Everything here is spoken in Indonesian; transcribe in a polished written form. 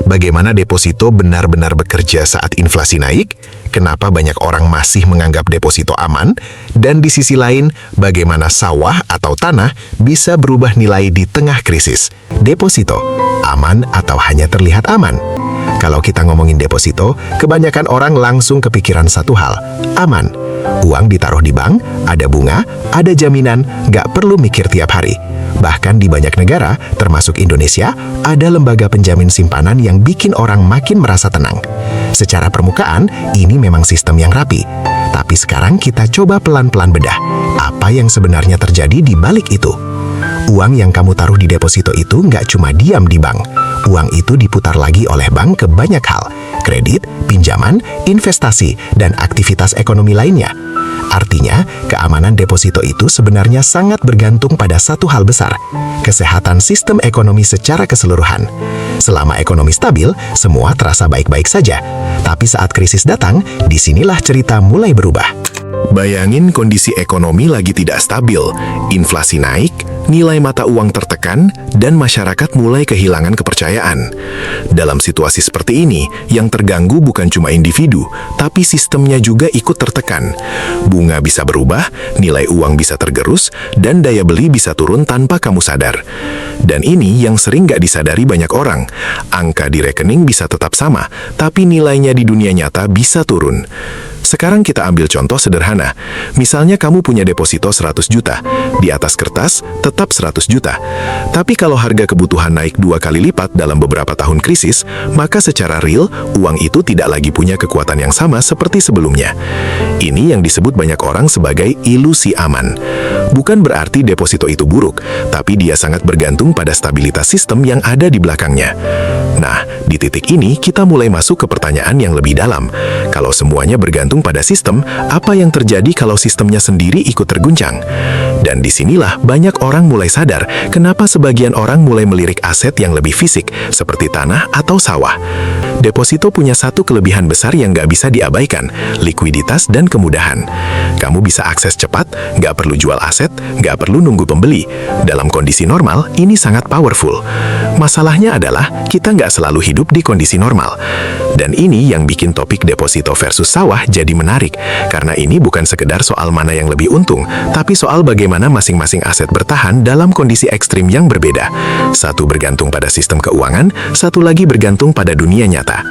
bagaimana deposito benar-benar bekerja saat inflasi naik, kenapa banyak orang masih menganggap deposito aman, dan di sisi lain, bagaimana sawah atau tanah bisa berubah nilai di tengah krisis. Deposito, aman atau hanya terlihat aman? Kalau kita ngomongin deposito, kebanyakan orang langsung kepikiran satu hal, aman. Uang ditaruh di bank, ada bunga, ada jaminan, nggak perlu mikir tiap hari. Bahkan di banyak negara, termasuk Indonesia, ada lembaga penjamin simpanan yang bikin orang makin merasa tenang. Secara permukaan, ini memang sistem yang rapi. Tapi sekarang kita coba pelan-pelan bedah. Apa yang sebenarnya terjadi di balik itu? Uang yang kamu taruh di deposito itu nggak cuma diam di bank. Uang itu diputar lagi oleh bank ke banyak hal. Kredit, pinjaman, investasi, dan aktivitas ekonomi lainnya. Artinya, keamanan deposito itu sebenarnya sangat bergantung pada satu hal besar, kesehatan sistem ekonomi secara keseluruhan. Selama ekonomi stabil, semua terasa baik-baik saja. Tapi saat krisis datang, disinilah cerita mulai berubah. Bayangin kondisi ekonomi lagi tidak stabil, inflasi naik, nilai mata uang tertekan, dan masyarakat mulai kehilangan kepercayaan. Dalam situasi seperti ini, yang terganggu bukan cuma individu, tapi sistemnya juga ikut tertekan. Bunga bisa berubah, nilai uang bisa tergerus, dan daya beli bisa turun tanpa kamu sadar. Dan ini yang sering nggak disadari banyak orang. Angka di rekening bisa tetap sama, tapi nilainya di dunia nyata bisa turun. Sekarang kita ambil contoh sederhana. Misalnya kamu punya deposito 100 juta. Di atas kertas, tetap 100 juta. Tapi kalau harga kebutuhan naik 2 kali lipat dalam beberapa tahun krisis, maka secara real, uang itu tidak lagi punya kekuatan yang sama seperti sebelumnya. Ini yang disebut banyak orang sebagai ilusi aman. Bukan berarti deposito itu buruk, tapi dia sangat bergantung pada stabilitas sistem yang ada di belakangnya. Nah, di titik ini kita mulai masuk ke pertanyaan yang lebih dalam. Kalau semuanya bergantung pada sistem, apa yang terjadi kalau sistemnya sendiri ikut terguncang? Dan disinilah banyak orang mulai sadar kenapa sebagian orang mulai melirik aset yang lebih fisik, seperti tanah atau sawah. Deposito punya satu kelebihan besar yang nggak bisa diabaikan, likuiditas dan kemudahan. Kamu bisa akses cepat, nggak perlu jual aset, nggak perlu nunggu pembeli. Dalam kondisi normal, ini sangat powerful. Masalahnya adalah, kita nggak selalu hidup di kondisi normal. Dan ini yang bikin topik deposito versus sawah jadi menarik, karena ini bukan sekedar soal mana yang lebih untung, tapi soal bagaimana masing-masing aset bertahan dalam kondisi ekstrim yang berbeda. Satu bergantung pada sistem keuangan, satu lagi bergantung pada dunia nyata.